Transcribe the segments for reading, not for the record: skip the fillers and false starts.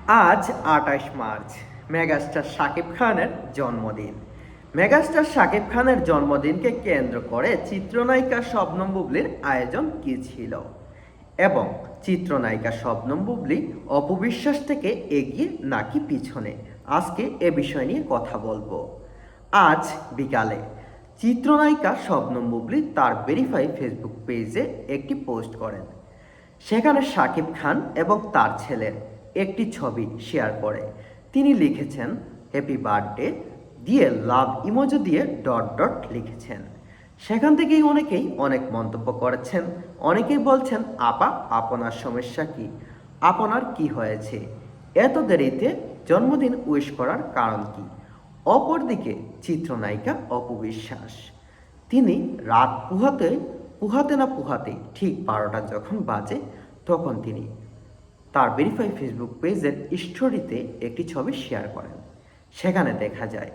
আজ ২৮ March megastar Shakib খানের জন্মদিন। মেগাস্টার শাকিব খানের জন্মদিনকে কেন্দ্র করে চিত্রনায়িকা শবনম বুবলির আয়োজন কী ছিল এবং চিত্রনায়িকা শবনম বুবলি অপু বিশ্বাস থেকে এগিয়ে নাকি পিছনে, আজকে এ বিষয় নিয়ে কথা বলবো। আজ বিকালে চিত্রনায়িকা শবনম বুবলি তার ভেরিফাই ফেসবুক পেজে একটি পোস্ট করেন। সেখানে শাকিব খান এবং তার ছেলের একটি ছবি শেয়ার করে তিনি লিখেছেন হ্যাপি বার্থডে দিয়ে লাভ ইমোজি দিয়ে ডট ডট লিখেছেন। সেখান থেকেই অনেকেই অনেক মন্তব্য করেছেন। অনেকেই বলছেন আপা আপনার সমস্যা কি, আপনার কি হয়েছে, এত দেরিতে জন্মদিন উইশ করার কারণ কি। অপরদিকে চিত্রনায়িকা অপু বিশ্বাস তিনি রাত পুহাতে ঠিক ১২টা যখন বাজে তখন তিনি তার ভেরিফাই ফেসবুক পেজের স্টোরিতে একটি ছবি শেয়ার করেন। সেখানে দেখা যায়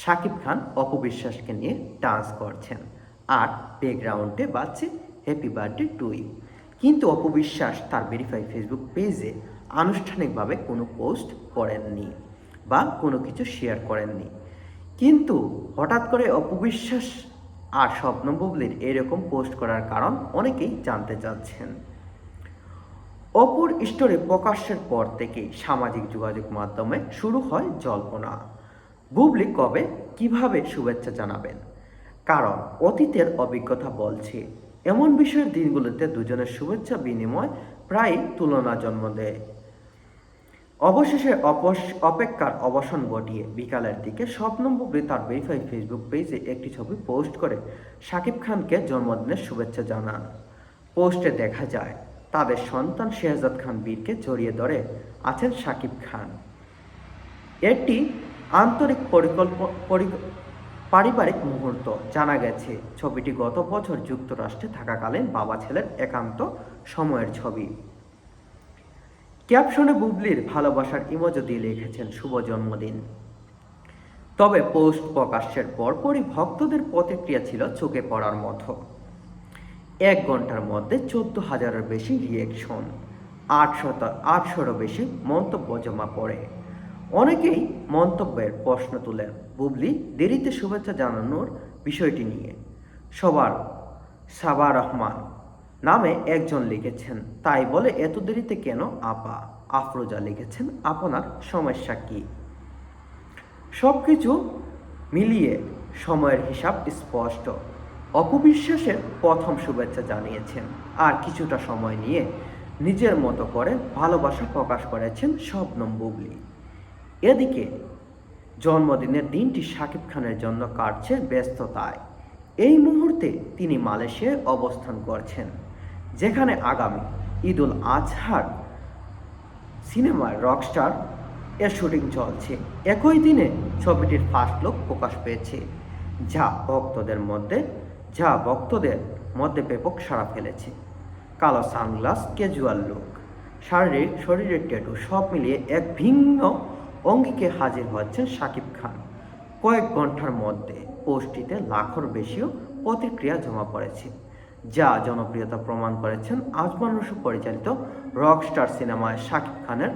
শাকিব খান অপু বিশ্বাসকে নিয়ে ডান্স করছেন আর ব্যাকগ্রাউন্ডে বাজছে হ্যাপি বার্থডে টু ইউ। কিন্তু অপু বিশ্বাস তার ভেরিফাই ফেসবুক পেজে আনুষ্ঠানিকভাবে কোনো পোস্ট করেননি বা কোনো কিছু শেয়ার করেননি। কিন্তু হঠাৎ করে অপু বিশ্বাস আর শবনম বুবলির এরকম পোস্ট করার কারণ অনেকেই জানতে চাচ্ছেন। অপুর স্টোরি প্রকাশের পর থেকেই সামাজিক যোগাযোগ মাধ্যমে শুরু হয় জল্পনা বুবলি কবে কিভাবে শুভেচ্ছা জানাবেন। কারণ অতীতের অভিজ্ঞতা বলছে এমন বিষয়ের দিনগুলোতে দুজনের শুভেচ্ছা বিনিময় প্রায় তুলনা জন্ম দেয়। অবশেষে অপেক্ষার অবসান ঘটিয়ে বিকালের দিকে শবনম বুবলি তার ভেরিফাই ফেসবুক পেজে একটি ছবি পোস্ট করে শাকিব খানকে জন্মদিনের শুভেচ্ছা জানান। পোস্টে দেখা যায় তাদের সন্তান শেহজাদ খান বীরকে জড়িয়ে ধরে আছেন শাকিব খান। একটি আন্তরিক পারিবারিক মুহূর্ত। জানা গেছে ছবিটি গত বছর যুক্তরাষ্ট্রে থাকাকালীন বাবা ছেলের একান্ত সময়ের ছবি। ক্যাপশনে বুবলির ভালোবাসার ইমোজি দিয়ে লিখেছেন শুভ জন্মদিন। তবে পোস্ট প্রকাশের পরপরই ভক্তদের প্রতিক্রিয়া ছিল চোখে পড়ার মতো। ১ ঘন্টার মধ্যে ১৪,০০০-এর বেশি রিয়েকশন, ৮০০-রও বেশি মন্তব্য জমা পড়ে। অনেকেই মন্তব্যের প্রশ্ন তুলেন বুবলি দেরিতে শুভেচ্ছা জানানোর বিষয়টি নিয়ে। সাবা রহমান নামে একজন লিখেছেন তাই বলে এত দেরিতে কেন আপা। আফরোজা লিখেছেন আপনার সমস্যা কি। সব কিছু মিলিয়ে সময়ের হিসাব স্পষ্ট। অপু বিশ্বাসের প্রথম শুভেচ্ছা জানিয়েছেন আর কিছুটা সময় নিয়ে নিজের মতো করে ভালোবাসা প্রকাশ করেছেন শবনম বুবলি। এদিকে জন্মদিনের দিনটি শাকিব খানের জন্য কাটছে ব্যস্ততায়। এই মুহূর্তে তিনি মালয়েশিয়ায় অবস্থান করছেন, যেখানে আগামী ঈদুল আজহার সিনেমার রকস্টার এর শুটিং চলছে। একই দিনে ছবিটির ফার্স্ট লুক প্রকাশ পেয়েছে, যা ভক্তদের মধ্যে ব্যাপক সাড়া ফেলেছে। কালো সানগ্লাস, ক্যাজুয়াল লুক, শরীরের ট্যাটু সব মিলিয়ে এক ভিন্ন অঙ্গিকে হাজির হচ্ছেন শাকিব খান। কয়েক ঘন্টার মধ্যে পোস্টটিতে লাখের বেশিও প্রতিক্রিয়া জমা পড়েছে, যা জনপ্রিয়তা প্রমাণ করেছেন আজমান রসু পরিচালিত রকস্টার সিনেমায় শাকিব খানের